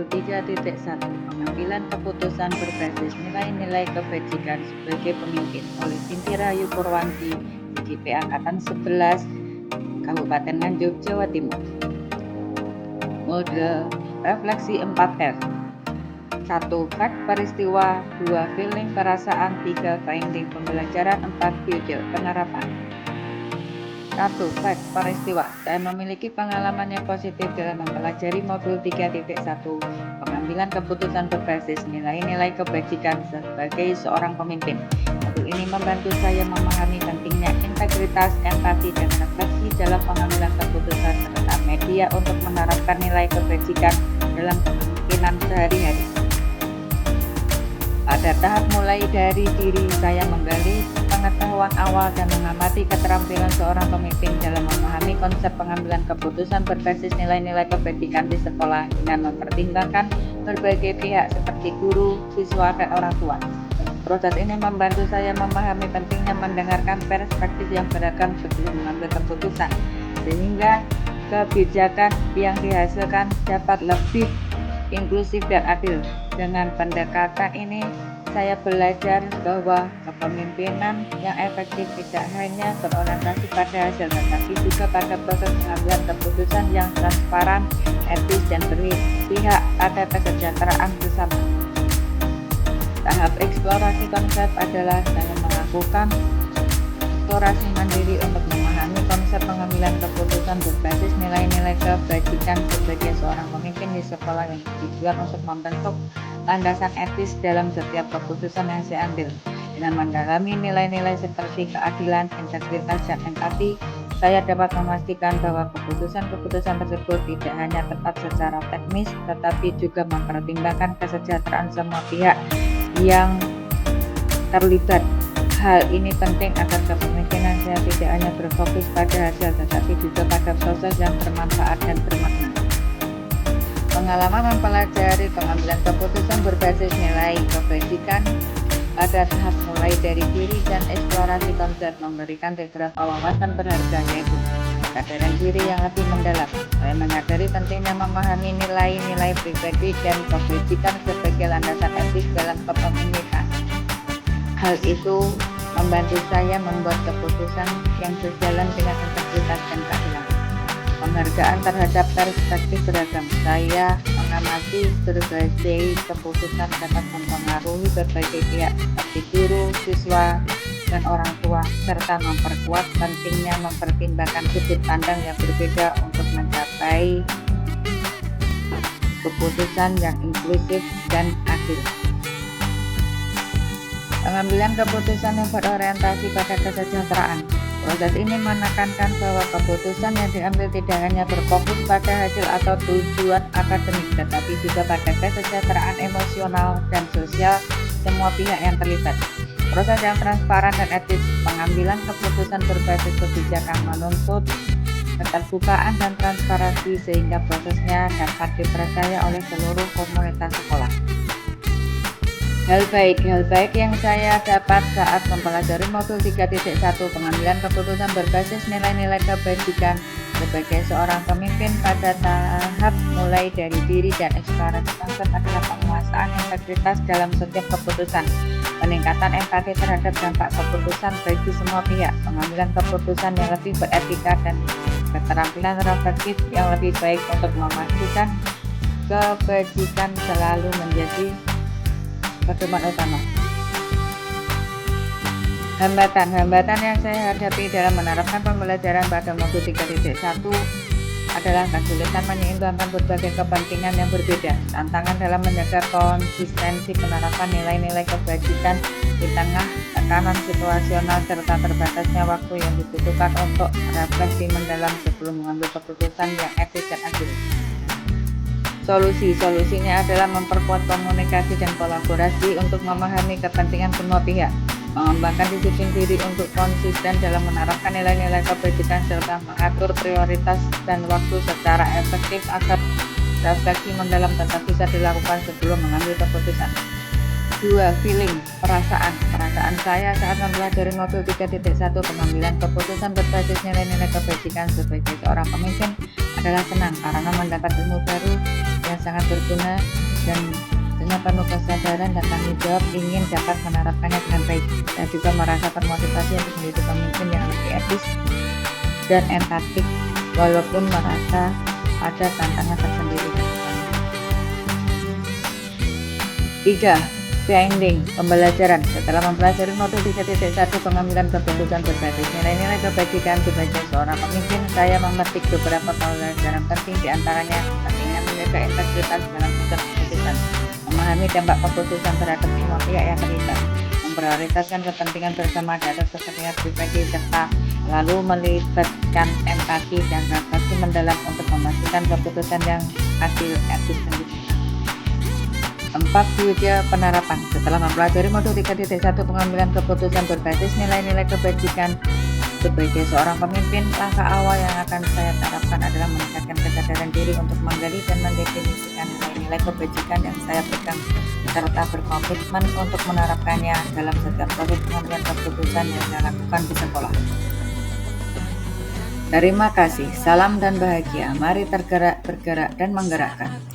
Modul 3.1 Pengambilan keputusan berbasis nilai-nilai kebajikan sebagai pemimpin oleh Sinti Rahayu Purwanti, IGP Angkatan 11, Kabupaten Nganjuk, Jawa Timur. Mode refleksi 4F. 1. Fact peristiwa, 2. Feeling perasaan, 3. Finding pembelajaran, 4. Future penerapan. 1. Fact peristiwa. Saya memiliki pengalaman yang positif dalam mempelajari modul 3.1 pengambilan keputusan berbasis nilai-nilai kebajikan sebagai seorang pemimpin. Modul ini membantu saya memahami pentingnya integritas, empati, dan refleksi dalam pengambilan keputusan serta media untuk menerapkan nilai kebajikan dalam kepemimpinan sehari-hari. Pada tahap mulai dari diri, saya menggali pengetahuan awal dan mengamati keterampilan seorang pemimpin dalam memahami konsep pengambilan keputusan berbasis nilai-nilai kebajikan di sekolah dengan mempertimbangkan berbagai pihak seperti guru, siswa, dan orang tua. Proses ini membantu saya memahami pentingnya mendengarkan perspektif yang beragam sebelum mengambil keputusan, sehingga kebijakan yang dihasilkan dapat lebih inklusif dan adil. Dengan pendekatan ini, saya belajar bahwa kepemimpinan yang efektif tidak hanya berorientasi pada hasil, tetapi juga pada proses pengambilan keputusan yang transparan, etis, dan berpihak pada kesejahteraan bersama. Tahap eksplorasi konsep adalah saya melakukan eksplorasi mandiri untuk memahami konsep pengambilan keputusan berbasis nilai-nilai kebajikan sebagai seorang pemimpin di sekolah yang bertujuan untuk membentuk landasan etis dalam setiap keputusan yang saya ambil. Dengan mendalami nilai-nilai seperti keadilan, integritas, dan empati, saya dapat memastikan bahwa keputusan-keputusan tersebut tidak hanya tepat secara teknis, tetapi juga mempertimbangkan kesejahteraan semua pihak yang terlibat. Hal ini penting agar kepemimpinan saya tidak hanya berfokus pada hasil, tetapi juga pada proses yang bermanfaat dan bermakna. Pengalaman mempelajari pengambilan keputusan berbasis nilai kebajikan pada tahap mulai dari diri dan eksplorasi konsep memberikan beberapa wawasan berharga, yaitu kesadaran diri yang lebih mendalam. Saya menyadari pentingnya memahami nilai-nilai pribadi dan kebajikan sebagai landasan etis dalam kepemimpinan. Hal itu membantu saya membuat keputusan yang sejalan dengan integritas dan keadilan. Penghargaan terhadap perspektif beragam. Saya mengamati berbagai keputusan dapat mempengaruhi berbagai pihak seperti guru, siswa, dan orang tua, serta memperkuat pentingnya mempertimbangkan sudut pandang yang berbeda untuk mencapai keputusan yang inklusif dan adil. Pengambilan keputusan yang berorientasi pada kesejahteraan. Proses ini menekankan bahwa keputusan yang diambil tidak hanya berfokus pada hasil atau tujuan akademik, tetapi juga pada kesejahteraan emosional dan sosial semua pihak yang terlibat. Proses yang transparan dan etis. Pengambilan keputusan berbasis kebijakan menuntut keterbukaan dan transparansi sehingga prosesnya dapat dipercaya oleh seluruh komunitas sekolah. Hal baik yang saya dapat saat mempelajari modul 3.1 pengambilan keputusan berbasis nilai-nilai kebajikan sebagai seorang pemimpin pada tahap mulai dari diri dan eksplorasi konsep adalah penguasaan integritas dalam setiap keputusan, peningkatan empati terhadap dampak keputusan bagi semua pihak, pengambilan keputusan yang lebih beretika, dan keterampilan reflektif yang lebih baik untuk memastikan kebajikan selalu menjadi pedoman utama. Hambatan yang saya hadapi dalam menerapkan pembelajaran pada modul 3.1 adalah kesulitan menyeimbangkan berbagai kepentingan yang berbeda, tantangan dalam menjaga konsistensi penerapan nilai-nilai kebajikan di tengah tekanan situasional, serta terbatasnya waktu yang dibutuhkan untuk refleksi mendalam sebelum mengambil keputusan yang etis dan adil. Solusinya adalah memperkuat komunikasi dan kolaborasi untuk memahami kepentingan semua pihak, mengembangkan disiplin diri untuk konsisten dalam menerapkan nilai-nilai kebajikan, serta mengatur prioritas dan waktu secara efektif agar refleksi mendalam tetap bisa dilakukan sebelum mengambil keputusan. 2. Feeling, perasaan saya saat mempelajari modul 3.1 pengambilan keputusan berbasis nilai-nilai kebajikan sebagai seorang pemimpin adalah senang karena mendapat ilmu baru yang yang sangat berguna dan dengan penuh kesadaran dan tanggung jawab ingin dapat menerapkannya dengan baik. Saya juga merasa termotivasi untuk menjadi pemimpin yang lebih etis dan empatik walaupun merasa ada tantangan tersendiri. 3. Finding pembelajaran. Setelah mempelajari modul 3.1 pengambilan keputusan berbasis nilai-nilai kebajikan sebagai seorang pemimpin, saya memetik beberapa pelajaran penting, diantaranya pentingnya menjaga integritas dalam proses keputusan, memahami dampak keputusan terhadap semua pihak yang terlibat, memprioritaskan kepentingan bersama di atas kepentingan pribadi, serta lalu melibatkan empati dan refleksi mendalam untuk memastikan keputusan yang adil, etis, dan bijak. 4. Future penerapan. Setelah mempelajari modul 3.1 pengambilan keputusan berbasis nilai-nilai kebajikan sebagai seorang pemimpin, langkah awal yang akan saya terapkan adalah meningkatkan kesadaran diri untuk menggali dan mendefinisikan nilai-nilai kebajikan yang saya pegang, serta berkomitmen untuk menerapkannya dalam setiap proses pengambilan keputusan yang saya lakukan di sekolah. Terima kasih, salam dan bahagia. Mari tergerak, bergerak, dan menggerakkan.